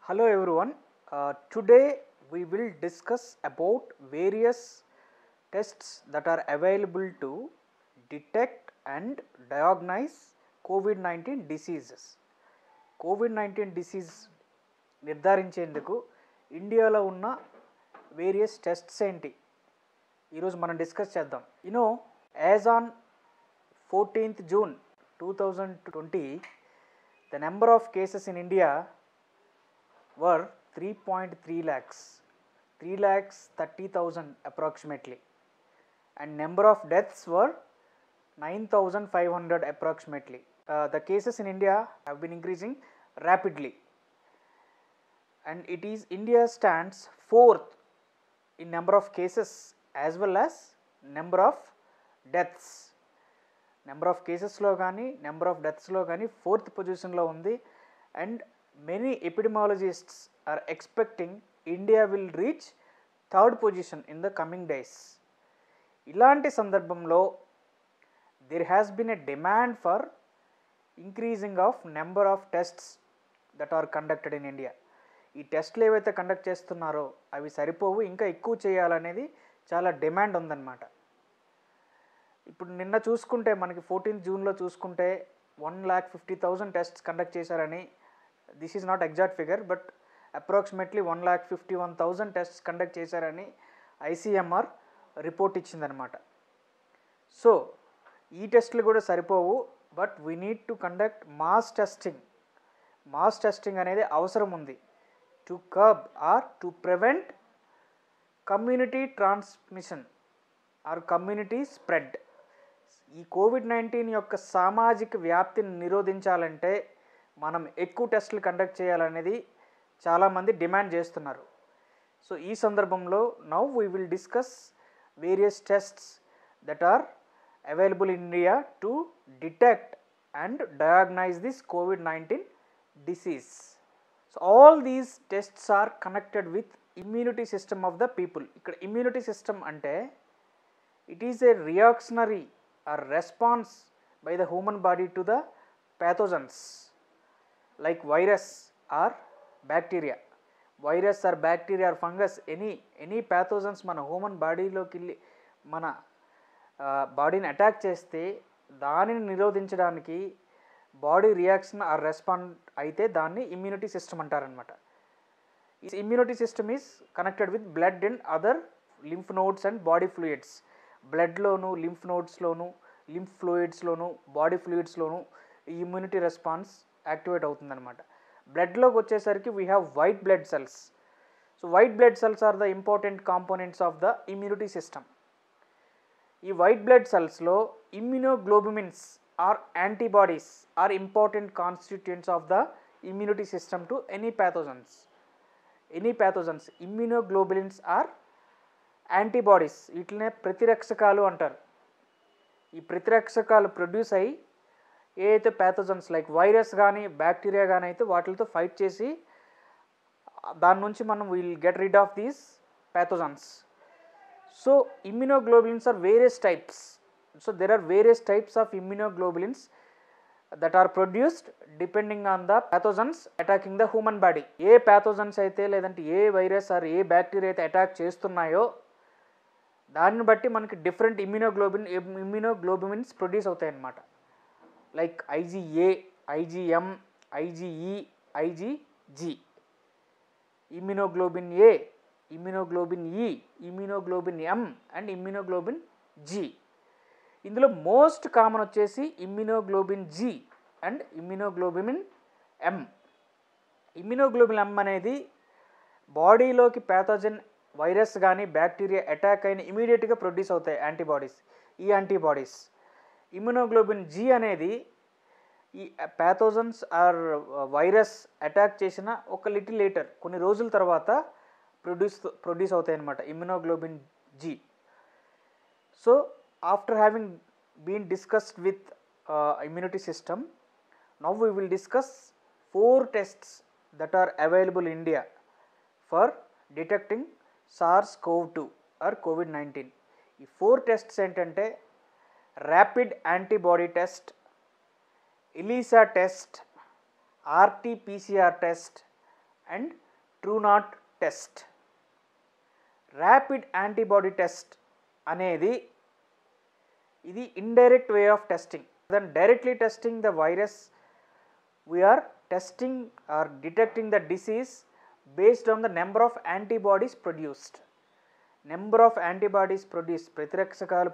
Hello everyone. Today we will discuss about various tests that are available to detect and diagnose COVID-19 diseases. COVID-19 disease నిర్ధారించేందుకు ఇండియాలో ఉన్న various tests ఏంటి ఈరోజు మనం discuss చేద్దాం. As on 14th June 2020 the number of cases in India were 3.3 lakhs, 3,30,000 approximately, and number of deaths were 9,500 approximately. The cases in India have been increasing rapidly, and India stands fourth in number of cases as well as number of deaths. Number of cases లో కానీ number of డెత్స్లో కానీ fourth పొజిషన్లో ఉంది. And many epidemiologists are expecting India will reach third position in the coming days. ఇలాంటి సందర్భంలో there has been a demand for increasing of number of tests that are conducted in India. ఈ టెస్ట్లు ఏవైతే conduct చేస్తున్నారో అవి సరిపోవు, ఇంకా ఎక్కువ చేయాలనేది చాలా డిమాండ్ ఉందన్నమాట. ఇప్పుడు నిన్న చూసుకుంటే మనకి 14th June చూసుకుంటే 1,50,000 టెస్ట్స్ కండక్ట్ చేశారని, this is not exact figure but approximately 1,51,000 tests conduct చేశారని ఐసీఎంఆర్ రిపోర్ట్ ఇచ్చిందనమాట. సో ఈ టెస్టులు కూడా సరిపోవు, but we need to conduct mass testing. Mass testing అనేది అవసరం ఉంది to curb or to prevent community transmission or community spread. ఈ కోవిడ్-19 యొక్క సామాజిక వ్యాప్తిని నిరోధించాలంటే మనం ఎక్కువ టెస్టులు కండక్ట్ చేయాలనేది చాలామంది డిమాండ్ చేస్తున్నారు. సో ఈ సందర్భంలో now we will discuss various tests that are available in India to detect and diagnose this కోవిడ్-19 disease. So all these tests are connected with immunity system of the people. ఇక్కడ immunity system అంటే it is a reactionary or response by the human body to the pathogens like virus or bacteria. Virus or bacteria or fungus, any pathogens మన human బాడీలోకి మన బాడీని attack చేస్తే దానిని నిరోధించడానికి body reaction are respond అయితే దాన్ని ఇమ్యూనిటీ సిస్టమ్ అంటారనమాట. ఈ immunity system is connected with blood and other lymph nodes and body fluids. బ్లడ్లోను, లింఫ్ నోడ్స్లోను, లింఫ్ ఫ్లూయిడ్స్లోను, బాడీ ఫ్లూయిడ్స్లోను ఈ ఇమ్యూనిటీ రెస్పాన్స్ యాక్టివేట్ అవుతుందన్నమాట. బ్లడ్లోకి వచ్చేసరికి we have white blood cells. So white blood cells are the important components of the immunity system. ఈ white blood సెల్స్లో immunoglobulins or antibodies are important constituents of the immunity system to any pathogens. Immunoglobulins or antibodies, వీటినే ప్రతిరక్షకాలు అంటారు. ఈ ప్రతిరక్షకాలు produce అయ్యి ఏ అయితే pathogens like virus కానీ బ్యాక్టీరియా కానీ అయితే వాటితో ఫైట్ చేసి దాని నుంచి మనం will get rid of these pathogens. So immunoglobulins are various types. So there are various types of immunoglobulins that are produced depending on the pathogens attacking the human body. ఏ pathogens అయితే లేదంటే ఏ virus or ఏ bacteria అయితే attack చేస్తున్నాయో దాన్ని బట్టి మనకి డిఫరెంట్ ఇమ్యూనోగ్లోబుమిన్స్ ప్రొడ్యూస్ అవుతాయి అన్నమాట. Like IGA, IgM, IgE, IgG. Immunoglobulin A, immunoglobulin E, immunoglobulin M and immunoglobulin G. ఇందులో మోస్ట్ కామన్ వచ్చేసి immunoglobulin G and immunoglobulin M. Immunoglobulin M అనేది బాడీలోకి ప్యాథోజన్ వైరస్ కానీ బ్యాక్టీరియా అటాక్ అయిన ఇమీడియట్గా ప్రొడ్యూస్ అవుతాయి యాంటీబాడీస్. ఈ యాంటీబాడీస్. ఇమ్యూనోగ్లోబిన్ జీ అనేది ఈ ప్యాథోజన్స్ ఆర్ వైరస్ అటాక్ చేసిన ఒక లిటిల్ లేటర్ కొన్ని రోజుల తర్వాత ప్రొడ్యూస్ అవుతాయి అన్నమాట immunoglobin G. So after having been discussed with immunity system, now we will discuss 4 tests that are available in India for detecting SARS-CoV-2 or COVID-19. ఈ 4 tests ఏంటంటే rapid antibody test, ELISA test, RT-PCR test and TrueNat test. Rapid antibody test అనేది ఇది indirect way of testing. Then directly testing the virus, we are testing or detecting the disease based on the number of antibodies produced. Number of antibodies produce, ప్రతిరక్షకాలు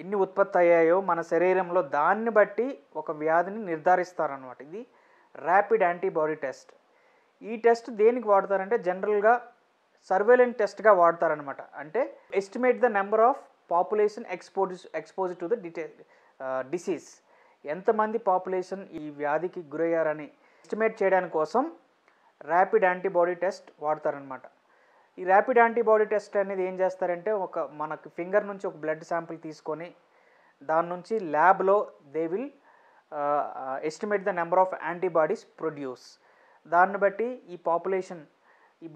ఎన్ని ఉత్పత్తి అయ్యాయో మన శరీరంలో దాన్ని బట్టి ఒక వ్యాధిని నిర్ధారిస్తారనమాట. ఇది ర్యాపిడ్ యాంటీబాడీ టెస్ట్. ఈ టెస్ట్ దేనికి వాడతారంటే జనరల్గా సర్వేలెంట్ టెస్ట్గా వాడతారనమాట. అంటే estimate the number of population expose to the disease, ఎంతమంది పాపులేషన్ ఈ వ్యాధికి గురయ్యారని ఎస్టిమేట్ చేయడానికి కోసం ర్యాపిడ్ యాంటీబాడీ టెస్ట్ వాడతారనమాట. ఈ ర్యాపిడ్ యాంటీబాడీ టెస్ట్ అనేది ఏం చేస్తారంటే మనకు ఫింగర్ నుంచి ఒక బ్లడ్ శాంపిల్ తీసుకొని దాని నుంచి ల్యాబ్లో they will estimate the number of antibodies produce. దాన్ని బట్టి ఈ పాపులేషన్ ఈ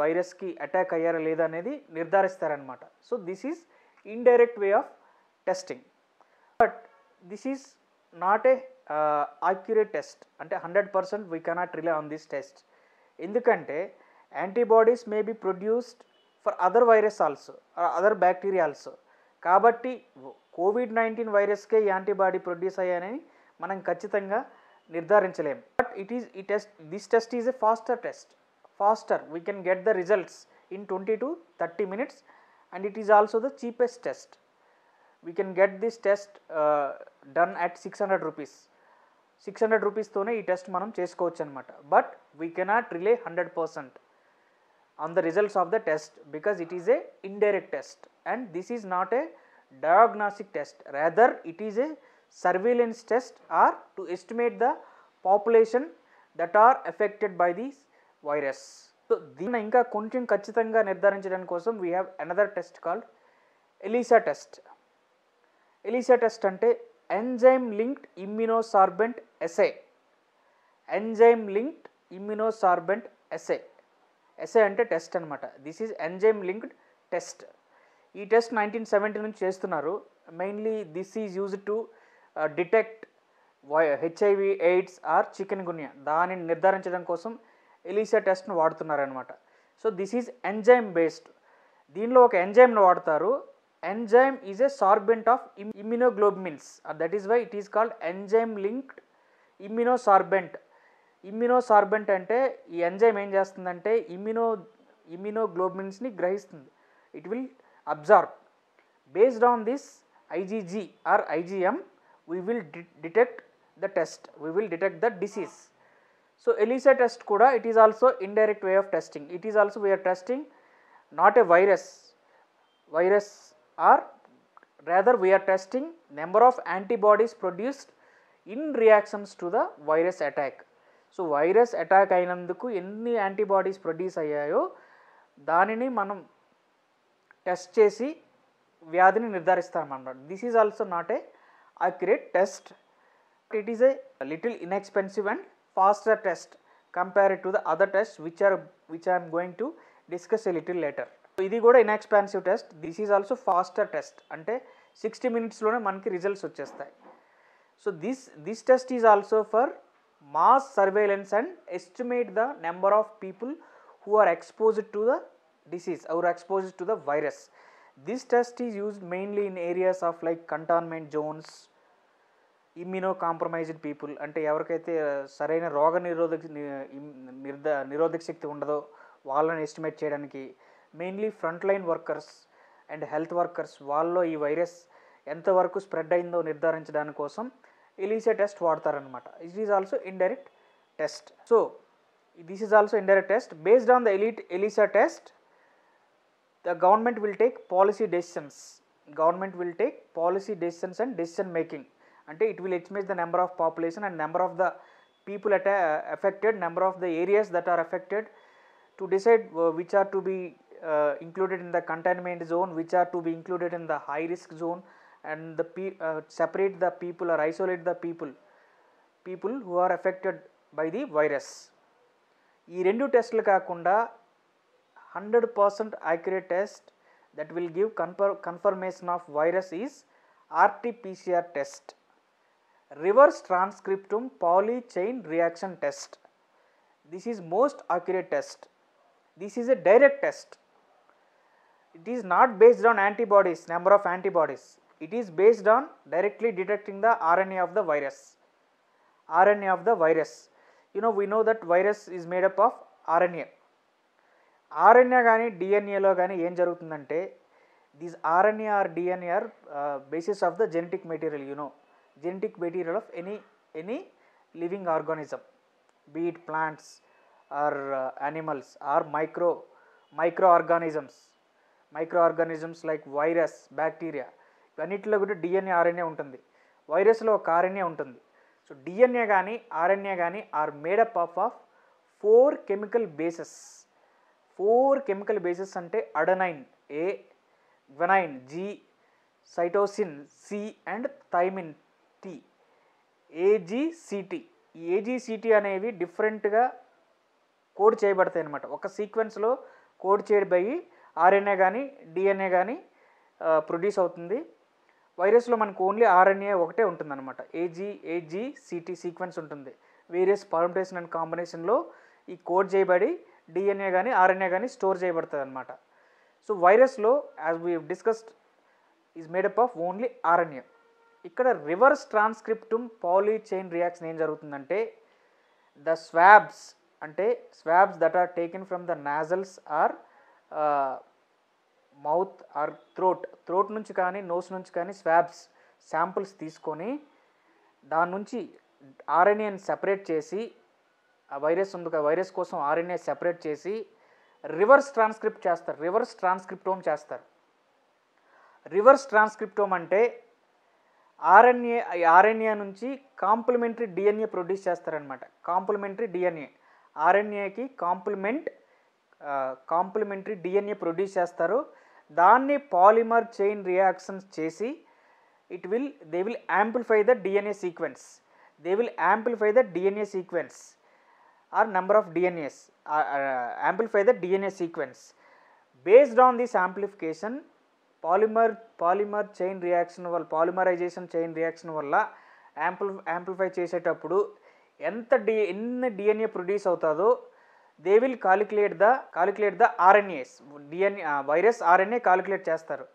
వైరస్కి అటాక్ అయ్యారా లేదా అనేది నిర్ధారిస్తారనమాట. So this is indirect way of testing. But this is not a accurate test. అంటే 100% we cannot rely on this test. ఎందుకంటే antibodies may be produced for other virus also, other bacteria also. కాబట్టి కోవిడ్-19 వైరస్కే ఈ antibody produce అయ్యాయని మనం ఖచ్చితంగా నిర్ధారించలేము. But this test is a faster we can get the results in 20 to 30 minutes and it is also the cheapest test. We can get this test done at 600 rupees. 600 రూపీస్తోనే ఈ test మనం చేసుకోవచ్చు అనమాట. But we cannot relay 100% on the results of the test because it is a indirect test and this is not a diagnostic test, rather it is a surveillance test or to estimate the population that are affected by this virus. So దీన్ని ఇంకా కొంచెం ఖచ్చితంగా నిర్ధారించడానికి కోసం we have another test called ELISA test. ELISA test అంటే enzyme linked immunosorbent assay. Enzyme linked immunosorbent assay. S A అంటే test అనమాట. This is enzyme linked test. ఈ టెస్ట్ 1970 నుంచి చేస్తున్నారు. Mainly this is used to detect HIV, AIDS or chikungunya. దానిని నిర్ధారించడం కోసం ELISA టెస్ట్ను వాడుతున్నారనమాట. So this is enzyme based. దీనిలో ఒక ఎంజైమ్ను వాడతారు. Enzyme is a sorbent of immunoglobulins, that is why it is called enzyme linked immunosorbent. Immunosorbent అంటే ఈ ఎంజైమ్ ఏం చేస్తుందంటే ఇమ్యునోగ్లోబులిన్స్ని గ్రహిస్తుంది. It will absorb. Based on this IgG or IgM we will detect the test, we will detect the disease. So ELISA test kuda it is also indirect way of testing. It is also we are testing not a virus or rather we are testing number of antibodies produced in reactions to the virus attack. So virus attack అయినందుకు ఎన్ని antibodies produce అయ్యాయో దానిని మనం test చేసి వ్యాధిని నిర్ధారిస్తామన్నమాట. This is also not a accurate test. It is a little inexpensive and faster test compared to the other test which I'm going to discuss a little later. ఇది కూడా inexpensive test. This is also faster test. అంటే 60 minutesలోనే మనకి results వచ్చేస్తాయి. So this test is also for mass surveillance and estimate the number of people who are exposed to the disease or exposed to the virus. This test is used mainly in areas of like containment zones, immunocompromised people, అంటే ఎవరికైతే సరైన రోగ నిరోధక శక్తి ఉండదో వాళ్ళని estimate చేయడానికి, mainly front line workers and health workers వాళ్ళలో ఈ వైరస్ ఎంతవరకు స్ప్రెడ్ అయిందో నిర్ధారించడానికి కోసం ELISA test వాడతారనమాట. It is also indirect test. So this is also indirect test. Based on the ELISA test the government will take policy decisions. Government will take policy decisions and decision making. అంటే it will estimate the number of population and number of the people affected, number of the areas that are affected to decide which are to be included in the containment zone, which are to be included in the high risk zone, and separate the people or isolate the people who are affected by the virus. ఈ రెండు టెస్టులు కాకుండా 100% accurate test that will give confirmation of virus is RT-PCR test, reverse transcriptome poly chain reaction test. this is most accurate test. This is a direct test. It is not based on antibodies, number of antibodies. It is based on directly detecting the RNA of the virus. RNA of the virus. You know, we know that virus is made up of RNA. RNA కానీ డిఎన్ఏలో కానీ ఏం జరుగుతుందంటే, these RNA or DNA are basis of the genetic material, you know, genetic material of any living organism, be it plants or animals or microorganisms like virus, bacteria, ఇవన్నిటిలో కూడా DNA RNA ఉంటుంది. వైరస్లో ఒక RNA ఉంటుంది. So DNA కానీ RNA కానీ are made up of 4 chemical bases. 4 chemical bases అంటే adenine A, guanine G, cytosine C and thymine T, AGCT. ఈ AGCT అనేవి డిఫరెంట్గా కోడ్ చేయబడతాయి అన్నమాట. ఒక సీక్వెన్స్లో కోడ్ చేయబడి ఆర్ఎన్ఏ కానీ డిఎన్ఏ కానీ ప్రొడ్యూస్ అవుతుంది. వైరస్లో మనకు ఓన్లీ ఆర్ఎన్ఏ ఒకటే ఉంటుంది అనమాట. ఏజీసిటి సీక్వెన్స్ ఉంటుంది. వేరియస్ పర్ముటేషన్ అండ్ కాంబినేషన్లో ఈ కోడ్ చేయబడి డిఎన్ఏ కానీ ఆర్ఎన్ఏ కానీ స్టోర్ చేయబడుతుంది అనమాట. సో వైరస్లో as we discussed is made up of only RNA. ఇక్కడ reverse transcriptase poly chain reaction ఏం జరుగుతుందంటే, ద స్వాబ్స్ అంటే swabs that are taken from the nasals or mouth or throat నుంచి కానీ నోస్ నుంచి కానీ స్వాబ్స్ శాంపుల్స్ తీసుకొని దాని నుంచి ఆర్ఎన్ఏని సెపరేట్ చేసి, ఆ వైరస్ ఉంది కదా వైరస్ కోసం ఆర్ఎన్ఏ సెపరేట్ చేసి రివర్స్ ట్రాన్స్క్రిప్ట్ చేస్తారు, రివర్స్ ట్రాన్స్క్రిప్టోమ్ చేస్తారు. రివర్స్ ట్రాన్స్క్రిప్టోమ్ అంటే ఆర్ఎన్ఏ నుంచి కాంప్లిమెంటరీ డిఎన్ఏ ప్రొడ్యూస్ చేస్తారనమాట. కాంప్లిమెంటరీ డిఎన్ఏ ఆర్ఎన్ఏకి కాంప్లిమెంటరీ డిఎన్ఏ ప్రొడ్యూస్ చేస్తారు. దాన్ని పాలిమర్ చైన్ రియాక్షన్స్ చేసి they will amplify the DNA sequence. or number of DNAs, amplify the DNA sequence. Based on this amplification, polymer chain reaction వల్ల polymerization chain reaction వల్ల amplify చేసేటప్పుడు ఎన్ని DNA produce అవుతుందో they will calculate the RNAs, DNA virus RNA calculate చేస్తారు.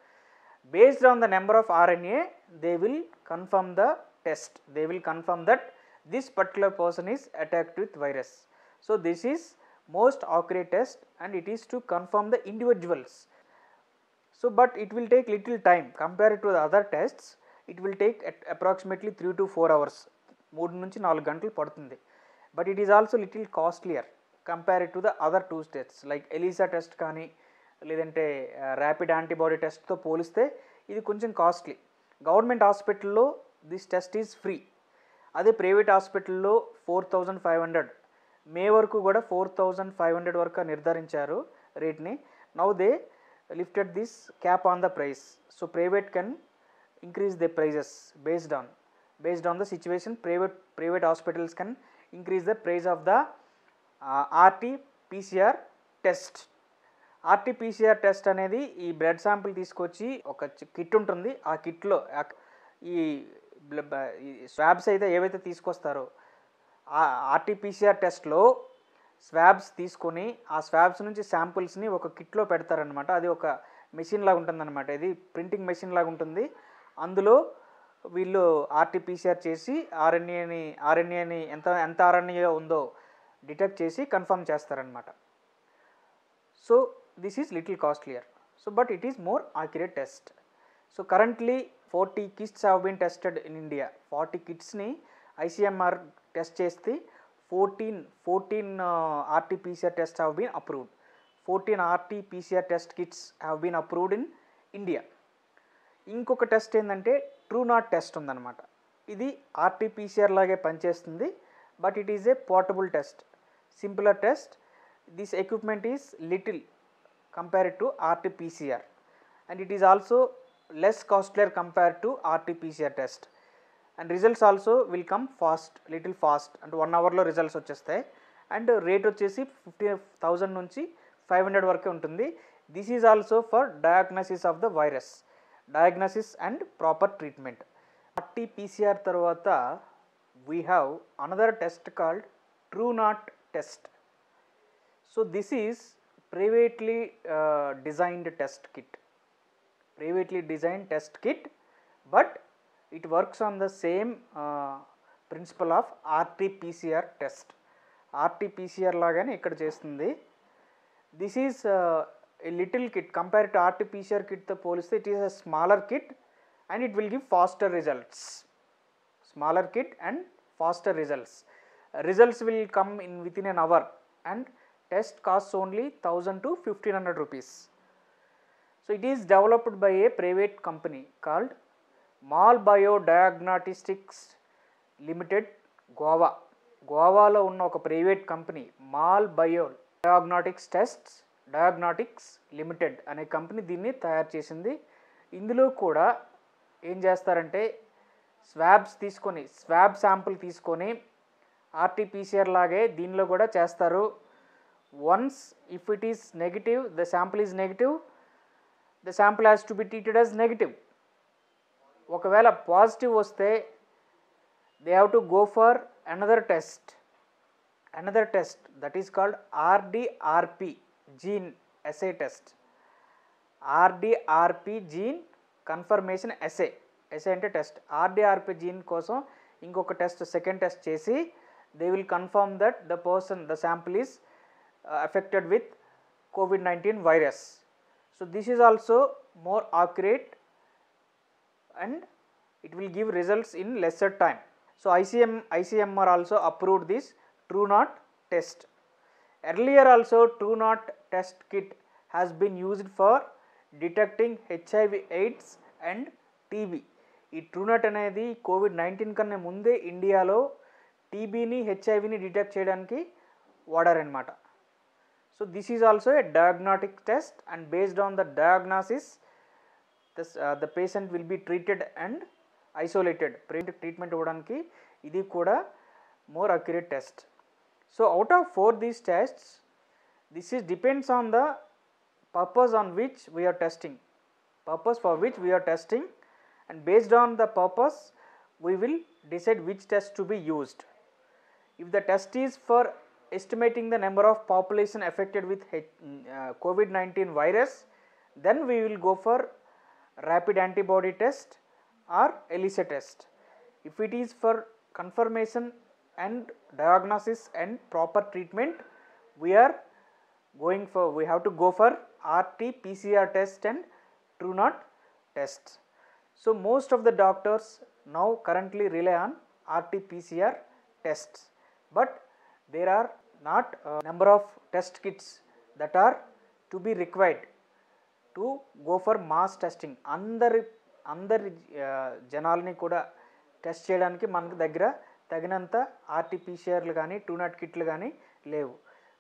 Based on the number of RNA, they will confirm the test. They will confirm that this particular person is attacked with virus. So this is most accurate test and it is to confirm the individuals. So but it will take little time compared to the other tests. It will take approximately 3 to 4 hours, 3 నుంచి 4 గంటలు పడుతుంది. But it is also little costlier compared to the other 2 tests like ELISA test కానీ లేదంటే rapid antibody టెస్ట్తో పోలిస్తే ఇది కొంచెం costly. Government హాస్పిటల్లో this test is free. అదే ప్రైవేట్ హాస్పిటల్లో 4500 మే వరకు కూడా 4500 వరకు నిర్ధారించారు రేట్ని. Now they lifted this cap on the price. So private can increase the prices based on the situation. Private hospitals can increase the price of the RT-PCR test. RT-PCR test అనేది ఈ blood sample తీసుకొచ్చి ఒక kit ఉంటుంది. ఆ కిట్లో ఈ swabs అయితే ఏవైతే తీసుకొస్తారో ఆ RT-PCR టెస్ట్లో స్వాబ్స్ తీసుకొని ఆ స్వాబ్స్ నుంచి శాంపిల్స్ని ఒక కిట్లో పెడతారనమాట. అది ఒక మెషిన్ లాగా ఉంటుందన్నమాట. ఇది ప్రింటింగ్ మెషిన్ లాగా ఉంటుంది. అందులో వీళ్ళు RT-PCR చేసి ఆర్ఎన్ఏని ఎంత ఆర్ఎన్ఏ ఉందో డిటెక్ట్ చేసి కన్ఫర్మ్ చేస్తారనమాట. So this is little costlier, so but it is more accurate test. So currently 40 kits have been tested in India. 40 kits ni ICMR test chesti 14 RT-PCR tests have been approved. 14 RT-PCR test kits have been approved in India. ఇంకొక test ఏంటంటే TrueNAT test ఉందన్నమాట. ఇది RT-PCR లాగే పనిచేస్తుంది, but it is a portable test, simpler test. This equipment is little compared to RT-PCR and it is also less costlier compared to RT-PCR test and results also will come little fast and 1 hour లో results వచ్చేస్తాయి. And rate వచ్చేసి 50,000 నుంచి 500 వరకే ఉంటుంది. This is also for diagnosis of the virus, diagnosis and proper treatment. RT-PCR తర్వాత we have another test called TrueNAT test. So this is privately designed test kit, but it works on the same principle of RT-PCR test. RT-PCR లాగానే ఇక్కడ చేస్తుంది. This is a little kit compared to RT-PCR kit తో పోలిస్తే it is a smaller kit and it will give faster results. Smaller kit and faster results. Results will come in within an hour and test costs only 1000 to 1500 rupees. So it is developed by a private company called Mal Bio Diagnostics Limited, Goa. గోవాలో ఉన్న ఒక private company మాల్ bio diagnostics limited అనే company దీన్ని తయారు చేసింది. ఇందులో కూడా ఏం చేస్తారంటే స్వాబ్ శాంపుల్ తీసుకొని RT-PCR లాగే దీనిలో కూడా చేస్తారు. Once if it is negative, the sample is negative, the sample has to be treated as negative. ఒకవేళ పాజిటివ్ వస్తే they have to go for another test that is called RDRP gene assay test. RDRP gene confirmation assay అంటే test. RDRP gene కోసం ఇంకొక test, second test చేసి they will confirm that the sample is affected with COVID-19 virus. So this is also more accurate and it will give results in lesser time. So ICMR also approved this TrueNot test. Earlier also TrueNot test kit has been used for detecting HIV/AIDS and TB. ఈ TrueNot అనేది COVID-19 కన్నా ముందే ఇండియాలో టీబీని హెచ్ఐవిని detect చేయడానికి వాడారనమాట. So this is also a diagnostic test and based on the diagnosis the patient will be treated and isolated. Treatment ఇవ్వడానికి ఇది కూడా more accurate test. So out of 4 these tests, this is depends on the purpose on which we are testing, and based on the purpose we will decide which test to be used. If the test is for estimating the number of population affected with COVID-19 virus, then we will go for rapid antibody test or ELISA test. If it is for confirmation and diagnosis and proper treatment, we have to go for RT-PCR test and TrueNot test. So most of the doctors now currently rely on RT-PCR tests, but there are not a number of test kits that are to be required to go for mass testing. అందరి జనాల్ని కూడా test చేయడానికి మనకు దగ్గర తగినంత RT-PCRలు కానీ TrueNot కిట్లు కానీ లేవు.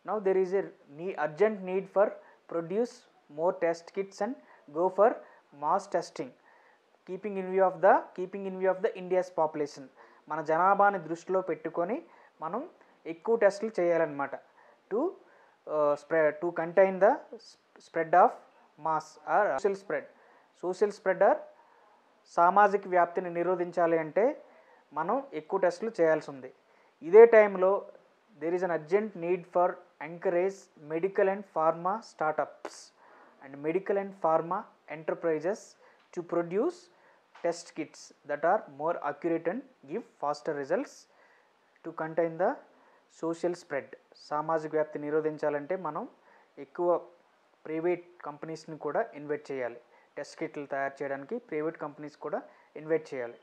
Now there is a urgent need for produce more test kits and go for mass testing, keeping in view of the India's population. మన జనాభాని దృష్టిలో పెట్టుకొని మనం ఎక్కువ టెస్టులు చేయాలన్నమాట to contain the spread of mass or social spread or సామాజిక వ్యాప్తిని నిరోధించాలి అంటే మనం ఎక్కువ టెస్టులు చేయాల్సి ఉంది. ఇదే టైంలో there is an urgent need for encourage medical and pharma startups and medical and pharma enterprises to produce test kits that are more accurate and give faster results to contain the social spread. సామాజిక వ్యాప్తి నిరోధించాలంటే మనం ఎక్కువ private కంపెనీస్ని కూడా invite చేయాలి. Test కిట్లు తయారు చేయడానికి private companies కూడా ఇన్వైట్ చేయాలి.